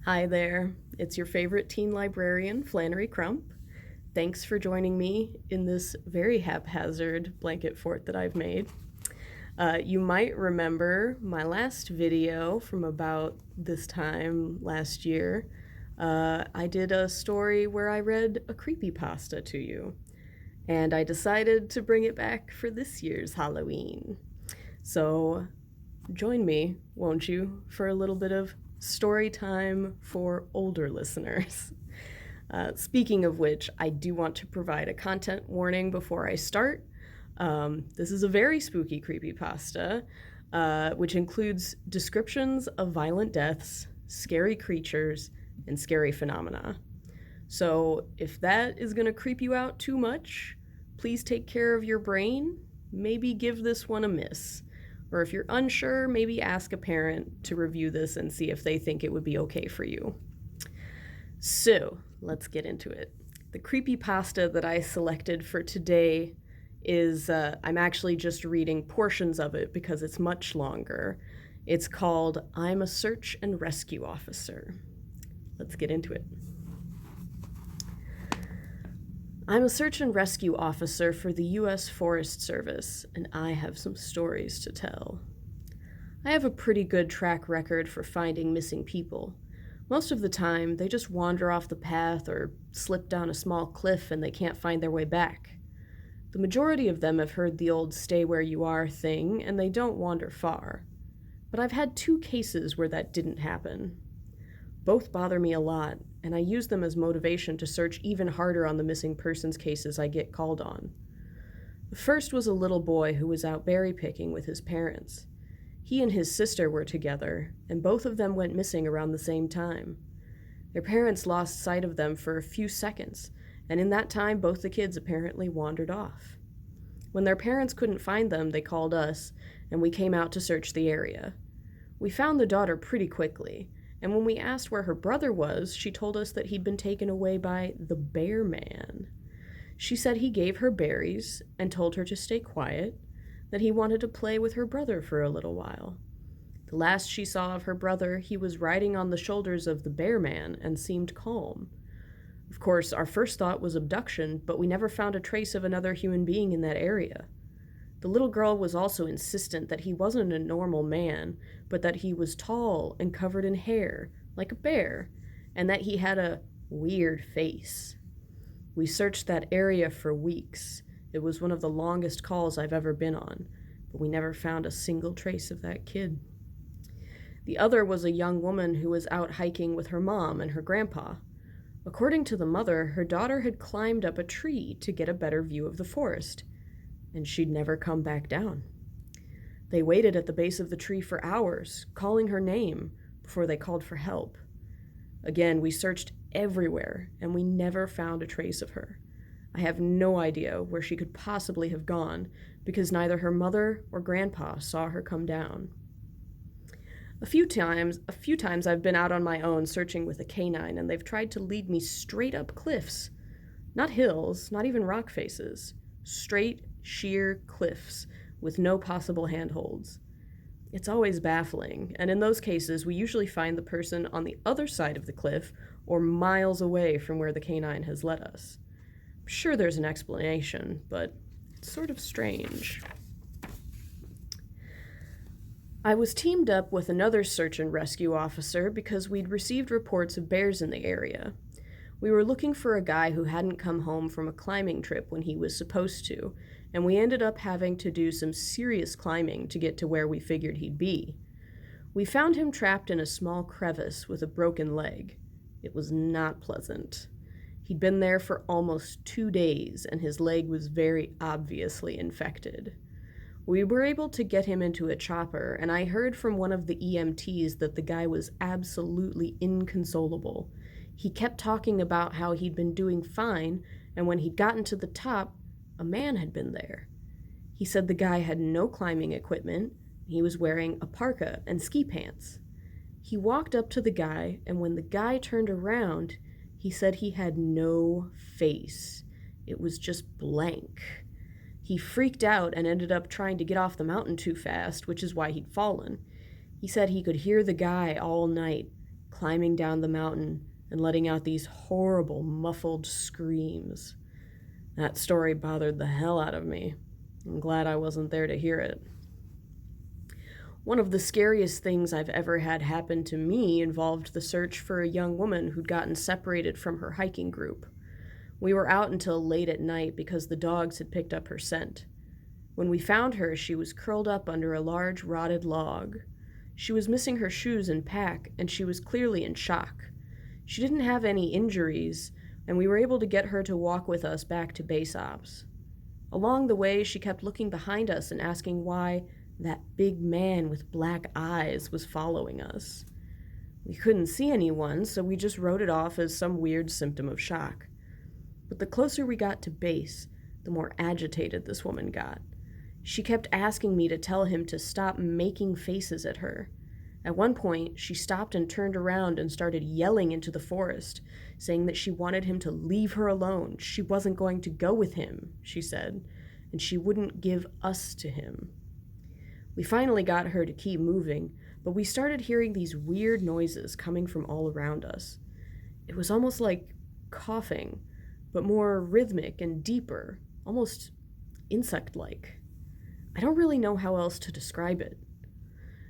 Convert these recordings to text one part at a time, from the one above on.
Hi there, it's your favorite teen librarian, Flannery Crump. Thanks for joining me in this very haphazard blanket fort that I've made. You might remember my last video from about this time last year. I did a story where I read a creepypasta to you, and I decided to bring it back for this year's Halloween. So join me, won't you, for a little bit of story time for older listeners. Speaking of which, I do want to provide a content warning before I start. This is a very spooky creepypasta, which includes descriptions of violent deaths, scary creatures, and scary phenomena. So if that is going to creep you out too much, please take care of your brain. Maybe give this one a miss. Or if you're unsure, maybe ask a parent to review this and see if they think it would be okay for you. So, let's get into it. The creepypasta that I selected for today is, I'm actually just reading portions of it because it's much longer. It's called I'm a Search and Rescue Officer. Let's get into it. I'm a search and rescue officer for the U.S. Forest Service, and I have some stories to tell. I have a pretty good track record for finding missing people. Most of the time, they just wander off the path or slip down a small cliff and they can't find their way back. The majority of them have heard the old stay where you are thing, and they don't wander far. But I've had 2 cases where that didn't happen. Both bother me a lot, and I use them as motivation to search even harder on the missing persons cases I get called on. The first was a little boy who was out berry picking with his parents. He and his sister were together, and both of them went missing around the same time. Their parents lost sight of them for a few seconds, and in that time both the kids apparently wandered off. When their parents couldn't find them, they called us, and we came out to search the area. We found the daughter pretty quickly, and when we asked where her brother was, she told us that he'd been taken away by the bear man. She said he gave her berries and told her to stay quiet, that he wanted to play with her brother for a little while. The last she saw of her brother, he was riding on the shoulders of the bear man and seemed calm. Of course, our first thought was abduction, but we never found a trace of another human being in that area. The little girl was also insistent that he wasn't a normal man, but that he was tall and covered in hair, like a bear, and that he had a weird face. We searched that area for weeks. It was one of the longest calls I've ever been on, but we never found a single trace of that kid. The other was a young woman who was out hiking with her mom and her grandpa. According to the mother, her daughter had climbed up a tree to get a better view of the forest, and she'd never come back down. They waited at the base of the tree for hours, calling her name, before they called for help. Again, we searched everywhere, and we never found a trace of her. I have no idea where she could possibly have gone, because neither her mother or grandpa saw her come down. A few times I've been out on my own searching with a canine, and they've tried to lead me straight up cliffs. Not hills, not even rock faces. Straight, sheer cliffs with no possible handholds. It's always baffling, and in those cases, we usually find the person on the other side of the cliff or miles away from where the canine has led us. I'm sure there's an explanation, but it's sort of strange. I was teamed up with another search and rescue officer because we'd received reports of bears in the area. We were looking for a guy who hadn't come home from a climbing trip when he was supposed to, and we ended up having to do some serious climbing to get to where we figured he'd be. We found him trapped in a small crevice with a broken leg. It was not pleasant. He'd been there for almost 2 days, and his leg was very obviously infected. We were able to get him into a chopper, and I heard from one of the EMTs that the guy was absolutely inconsolable. He kept talking about how he'd been doing fine, and when he'd gotten to the top, a man had been there. He said the guy had no climbing equipment. He was wearing a parka and ski pants. He walked up to the guy, and when the guy turned around, he said he had no face. It was just blank. He freaked out and ended up trying to get off the mountain too fast, which is why he'd fallen. He said he could hear the guy all night, climbing down the mountain and letting out these horrible, muffled screams. That story bothered the hell out of me. I'm glad I wasn't there to hear it. One of the scariest things I've ever had happen to me involved the search for a young woman who'd gotten separated from her hiking group. We were out until late at night because the dogs had picked up her scent. When we found her, she was curled up under a large rotted log. She was missing her shoes and pack, and she was clearly in shock. She didn't have any injuries, and we were able to get her to walk with us back to base ops. Along the way, she kept looking behind us and asking why that big man with black eyes was following us. We couldn't see anyone, so we just wrote it off as some weird symptom of shock. But the closer we got to base, the more agitated this woman got. She kept asking me to tell him to stop making faces at her. At one point, she stopped and turned around and started yelling into the forest, saying that she wanted him to leave her alone. She wasn't going to go with him, she said, and she wouldn't give us to him. We finally got her to keep moving, but we started hearing these weird noises coming from all around us. It was almost like coughing, but more rhythmic and deeper, almost insect-like. I don't really know how else to describe it.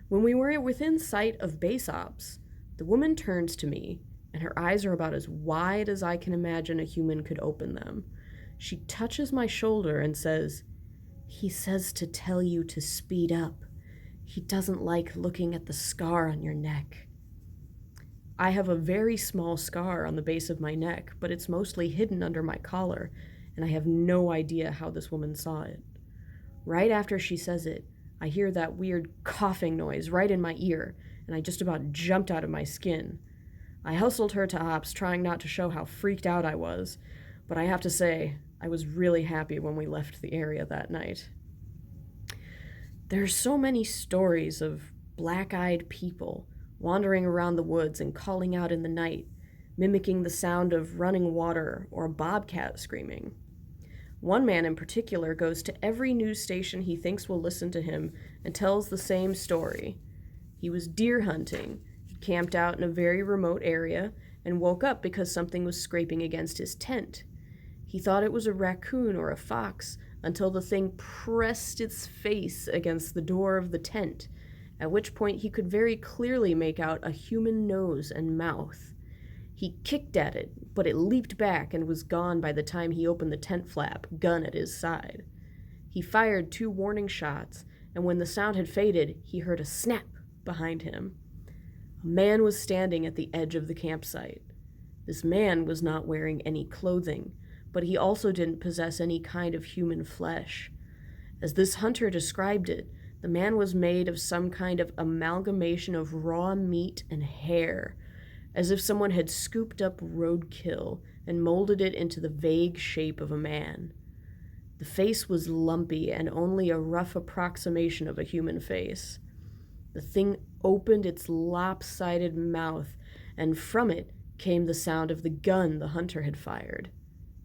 When we were within sight of base ops, the woman turns to me, and her eyes are about as wide as I can imagine a human could open them. She touches my shoulder and says, "He says to tell you to speed up. He doesn't like looking at the scar on your neck." I have a very small scar on the base of my neck, but it's mostly hidden under my collar, and I have no idea how this woman saw it. Right after she says it, I hear that weird coughing noise right in my ear, and I just about jumped out of my skin. I hustled her to ops, trying not to show how freaked out I was, but I have to say, I was really happy when we left the area that night. There are so many stories of black-eyed people wandering around the woods and calling out in the night, mimicking the sound of running water or a bobcat screaming. One man in particular goes to every news station he thinks will listen to him and tells the same story. He was deer hunting, he camped out in a very remote area, and woke up because something was scraping against his tent. He thought it was a raccoon or a fox until the thing pressed its face against the door of the tent, at which point he could very clearly make out a human nose and mouth. He kicked at it, but it leaped back and was gone by the time he opened the tent flap, gun at his side. He fired 2 warning shots, and when the sound had faded, he heard a snap behind him. A man was standing at the edge of the campsite. This man was not wearing any clothing, but he also didn't possess any kind of human flesh. As this hunter described it, the man was made of some kind of amalgamation of raw meat and hair, as if someone had scooped up roadkill and molded it into the vague shape of a man. The face was lumpy and only a rough approximation of a human face. The thing opened its lopsided mouth, and from it came the sound of the gun the hunter had fired.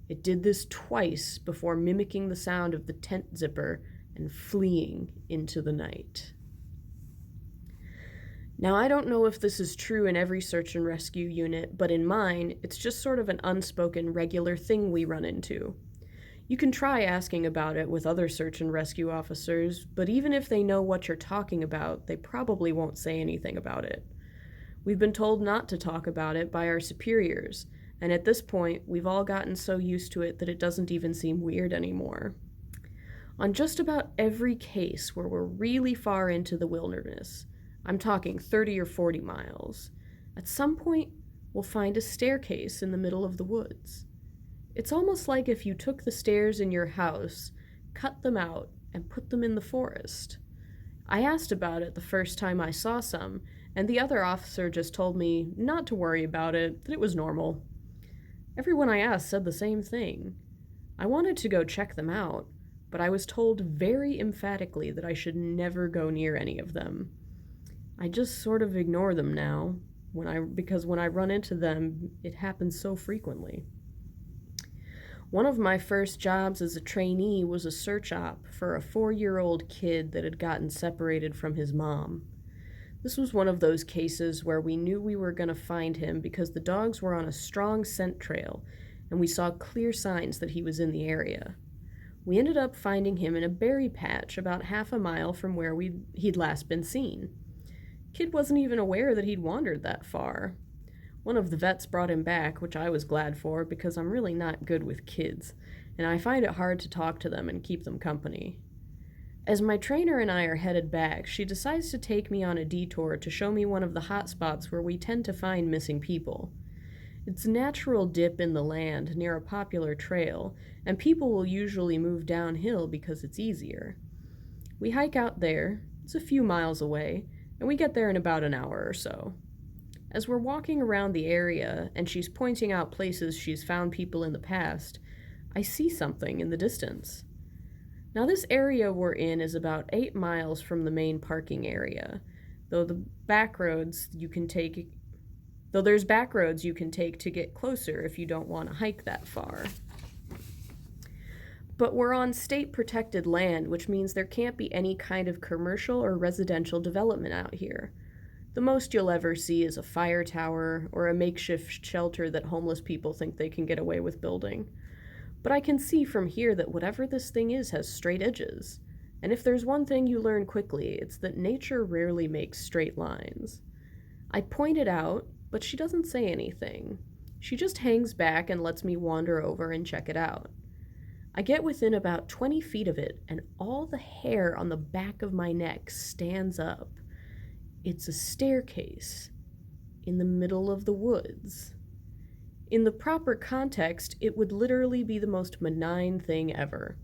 It did this twice before mimicking the sound of the tent zipper and fleeing into the night. Now, I don't know if this is true in every search and rescue unit, but in mine, it's just sort of an unspoken regular thing we run into. You can try asking about it with other search and rescue officers, but even if they know what you're talking about, they probably won't say anything about it. We've been told not to talk about it by our superiors, and at this point, we've all gotten so used to it that it doesn't even seem weird anymore. On just about every case where we're really far into the wilderness, I'm talking 30 or 40 miles, at some point, we'll find a staircase in the middle of the woods. It's almost like if you took the stairs in your house, cut them out, and put them in the forest. I asked about it the first time I saw some, and the other officer just told me not to worry about it, that it was normal. Everyone I asked said the same thing. I wanted to go check them out, but I was told very emphatically that I should never go near any of them. I just sort of ignore them now, because when I run into them, it happens so frequently. One of my first jobs as a trainee was a search op for a 4-year-old kid that had gotten separated from his mom. This was one of those cases where we knew we were going to find him because the dogs were on a strong scent trail and we saw clear signs that he was in the area. We ended up finding him in a berry patch about half a mile from where he'd last been seen. Kid wasn't even aware that he'd wandered that far. One of the vets brought him back, which I was glad for because I'm really not good with kids, and I find it hard to talk to them and keep them company. As my trainer and I are headed back, she decides to take me on a detour to show me one of the hot spots where we tend to find missing people. It's a natural dip in the land near a popular trail, and people will usually move downhill because it's easier. We hike out there, it's a few miles away, and we get there in about an hour or so. As we're walking around the area and she's pointing out places she's found people in the past, I see something in the distance. Now, this area we're in is about 8 miles from the main parking area, though there's back roads you can take to get closer if you don't want to hike that far. But we're on state protected land, which means there can't be any kind of commercial or residential development out here. The most you'll ever see is a fire tower or a makeshift shelter that homeless people think they can get away with building. But I can see from here that whatever this thing is has straight edges. And if there's one thing you learn quickly, it's that nature rarely makes straight lines. I point it out, but she doesn't say anything. She just hangs back and lets me wander over and check it out. I get within about 20 feet of it, and all the hair on the back of my neck stands up. It's a staircase in the middle of the woods. In the proper context, it would literally be the most benign thing ever.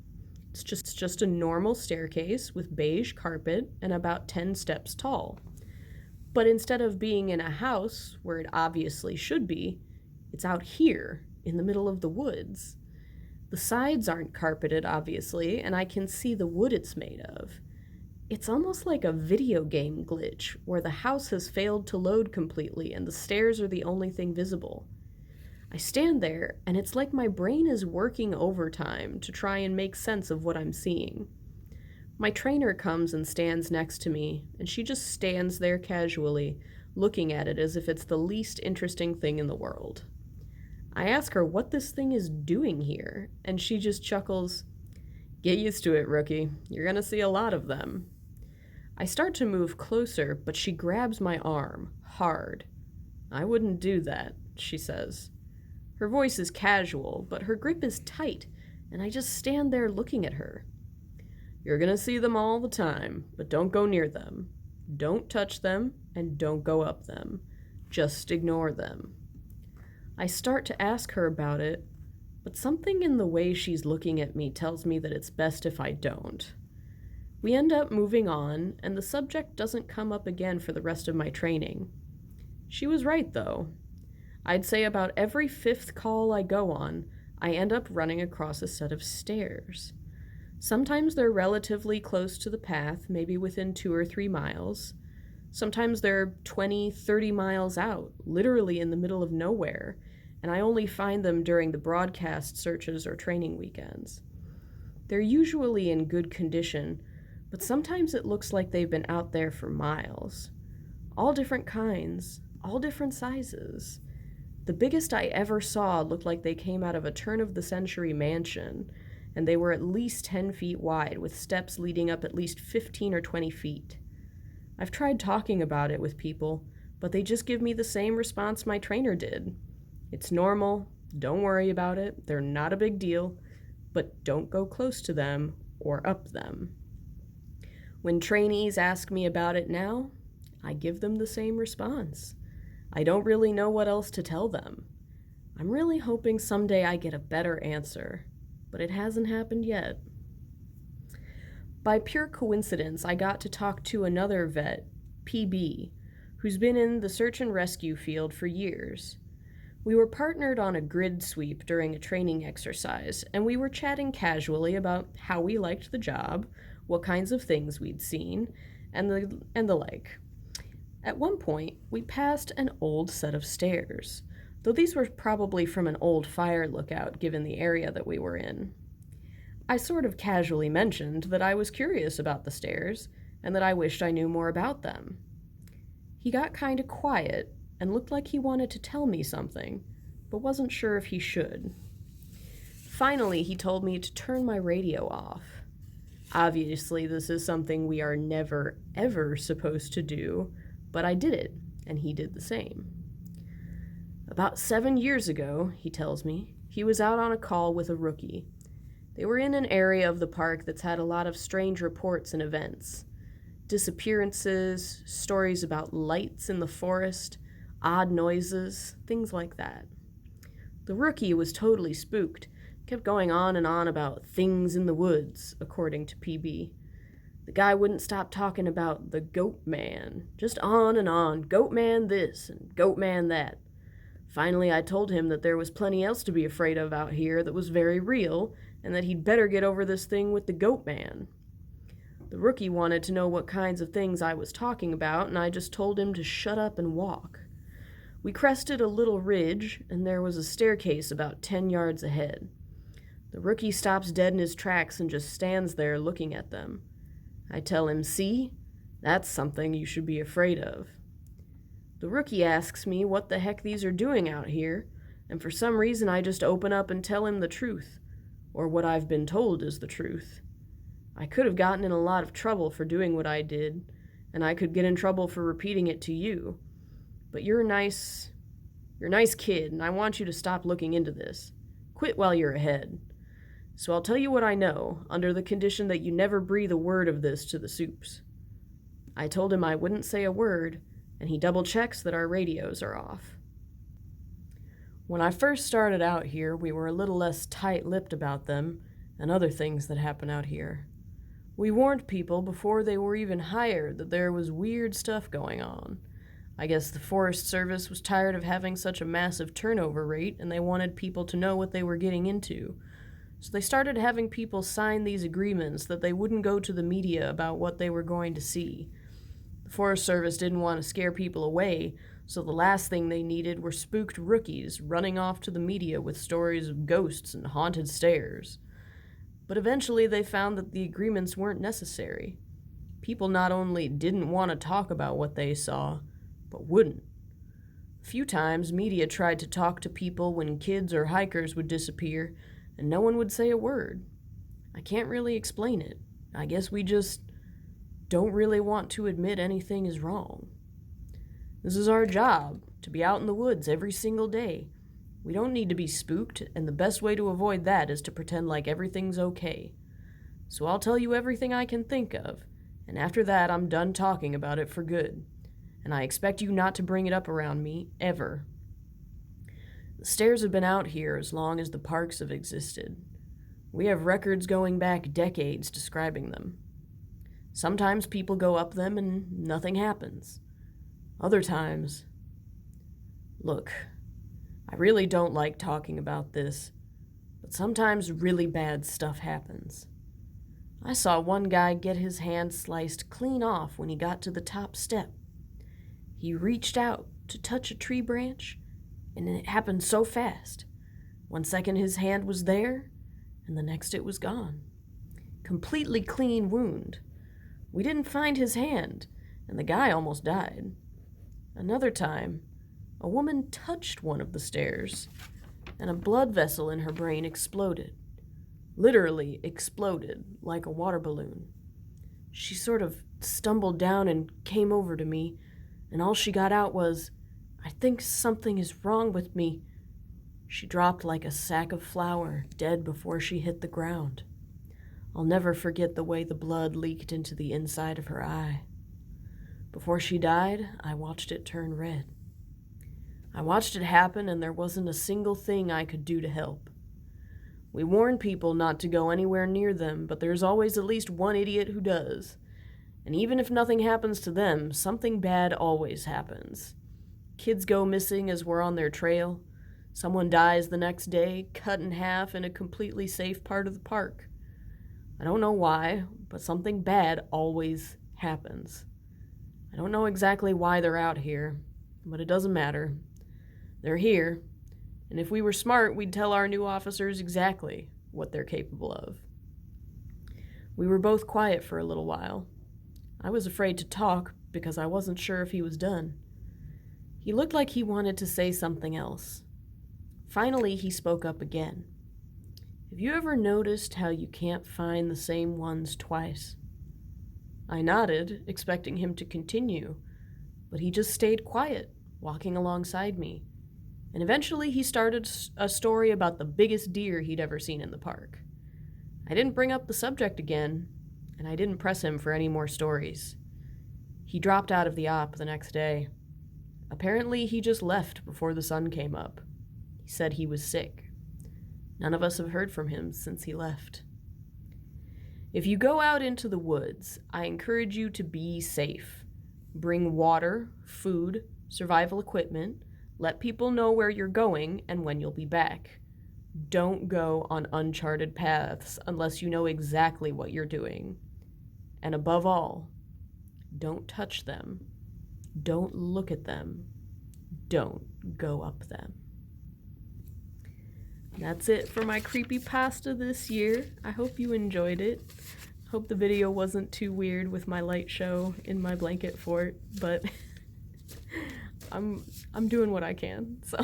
It's just a normal staircase with beige carpet and about 10 steps tall. But instead of being in a house, where it obviously should be, it's out here, in the middle of the woods. The sides aren't carpeted, obviously, and I can see the wood it's made of. It's almost like a video game glitch, where the house has failed to load completely and the stairs are the only thing visible. I stand there, and it's like my brain is working overtime to try and make sense of what I'm seeing. My trainer comes and stands next to me, and she just stands there casually, looking at it as if it's the least interesting thing in the world. I ask her what this thing is doing here, and she just chuckles. "Get used to it, rookie. You're gonna see a lot of them." I start to move closer, but she grabs my arm, hard. "I wouldn't do that," she says. Her voice is casual, but her grip is tight, and I just stand there looking at her. "You're gonna see them all the time, but don't go near them. Don't touch them, and don't go up them. Just ignore them." I start to ask her about it, but something in the way she's looking at me tells me that it's best if I don't. We end up moving on, and the subject doesn't come up again for the rest of my training. She was right, though. I'd say about every 5th call I go on, I end up running across a set of stairs. Sometimes they're relatively close to the path, maybe within 2 or 3 miles. Sometimes they're 20, 30 miles out, literally in the middle of nowhere, and I only find them during the broadcast searches or training weekends. They're usually in good condition, but sometimes it looks like they've been out there for miles. All different kinds, all different sizes. The biggest I ever saw looked like they came out of a turn-of-the-century mansion, and they were at least 10 feet wide, with steps leading up at least 15 or 20 feet. I've tried talking about it with people, but they just give me the same response my trainer did. "It's normal, don't worry about it, they're not a big deal, but don't go close to them or up them." When trainees ask me about it now, I give them the same response. I don't really know what else to tell them. I'm really hoping someday I get a better answer, but it hasn't happened yet. By pure coincidence, I got to talk to another vet, PB, who's been in the search and rescue field for years. We were partnered on a grid sweep during a training exercise, and we were chatting casually about how we liked the job, what kinds of things we'd seen, and the like. At one point, we passed an old set of stairs, though these were probably from an old fire lookout given the area that we were in. I sort of casually mentioned that I was curious about the stairs and that I wished I knew more about them. He got kind of quiet and looked like he wanted to tell me something, but wasn't sure if he should. Finally, he told me to turn my radio off. Obviously, this is something we are never, ever supposed to do, but I did it, and he did the same. About 7 years ago, he tells me, he was out on a call with a rookie. They were in an area of the park that's had a lot of strange reports and events. Disappearances, stories about lights in the forest, odd noises, things like that. The rookie was totally spooked, kept going on and on about things in the woods, according to PB. The guy wouldn't stop talking about the goat man, just on and on, goat man this and goat man that. Finally, I told him that there was plenty else to be afraid of out here that was very real, and that he'd better get over this thing with the goat man. The rookie wanted to know what kinds of things I was talking about, and I just told him to shut up and walk. We crested a little ridge, and there was a staircase about 10 yards ahead. The rookie stops dead in his tracks and just stands there looking at them. I tell him, "See? That's something you should be afraid of." The rookie asks me what the heck these are doing out here, and for some reason I just open up and tell him the truth, or what I've been told is the truth. I could have gotten in a lot of trouble for doing what I did, and I could get in trouble for repeating it to you. But you're a nice kid, and I want you to stop looking into this. Quit while you're ahead. So I'll tell you what I know, under the condition that you never breathe a word of this to the Soups. I told him I wouldn't say a word, and he double-checks that our radios are off. When I first started out here, we were a little less tight-lipped about them and other things that happen out here. We warned people before they were even hired that there was weird stuff going on. I guess the Forest Service was tired of having such a massive turnover rate, and they wanted people to know what they were getting into. So they started having people sign these agreements that they wouldn't go to the media about what they were going to see. The Forest Service didn't want to scare people away, so the last thing they needed were spooked rookies running off to the media with stories of ghosts and haunted stairs. But eventually they found that the agreements weren't necessary. People not only didn't want to talk about what they saw, but wouldn't. A few times media tried to talk to people when kids or hikers would disappear, and no one would say a word. I can't really explain it. I guess we just don't really want to admit anything is wrong. This is our job, to be out in the woods every single day. We don't need to be spooked, and the best way to avoid that is to pretend like everything's okay. So I'll tell you everything I can think of, and after that I'm done talking about it for good. And I expect you not to bring it up around me, ever. The stairs have been out here as long as the parks have existed. We have records going back decades describing them. Sometimes people go up them and nothing happens. Other times... Look, I really don't like talking about this, but sometimes really bad stuff happens. I saw one guy get his hand sliced clean off when he got to the top step. He reached out to touch a tree branch, and it happened so fast. 1 second his hand was there, and the next it was gone. Completely clean wound. We didn't find his hand, and the guy almost died. Another time, a woman touched one of the stairs, and a blood vessel in her brain exploded. Literally exploded, like a water balloon. She sort of stumbled down and came over to me, and all she got out was, "I think something is wrong with me." She dropped like a sack of flour, dead before she hit the ground. I'll never forget the way the blood leaked into the inside of her eye. Before she died, I watched it turn red. I watched it happen, and there wasn't a single thing I could do to help. We warn people not to go anywhere near them, but there's always at least one idiot who does. And even if nothing happens to them, something bad always happens. Kids go missing as we're on their trail. Someone dies the next day, cut in half in a completely safe part of the park. I don't know why, but something bad always happens. I don't know exactly why they're out here, but it doesn't matter. They're here, And if we were smart, we'd tell our new officers exactly what they're capable of. We were both quiet for a little while. I was afraid to talk because I wasn't sure if he was done. He looked like he wanted to say something else. Finally, he spoke up again. Have you ever noticed how you can't find the same ones twice? I nodded, expecting him to continue, but he just stayed quiet, walking alongside me. And eventually he started a story about the biggest deer he'd ever seen in the park. I didn't bring up the subject again, and I didn't press him for any more stories. He dropped out of the op the next day. Apparently, he just left before the sun came up. He said he was sick. None of us have heard from him since he left. If you go out into the woods, I encourage you to be safe. Bring water, food, survival equipment. Let people know where you're going and when you'll be back. Don't go on uncharted paths unless you know exactly what you're doing. And above all, don't touch them. Don't look at them. Don't go up them. That's it for my creepypasta this year. I hope you enjoyed it. Hope the video wasn't too weird with my light show in my blanket fort, but I'm doing what I can, so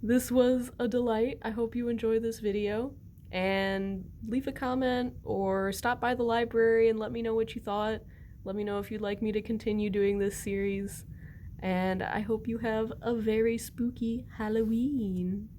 this was a delight. I hope you enjoy this video, and leave a comment or stop by the library and let me know what you thought. Let me know if you'd like me to continue doing this series, and I hope you have a very spooky Halloween.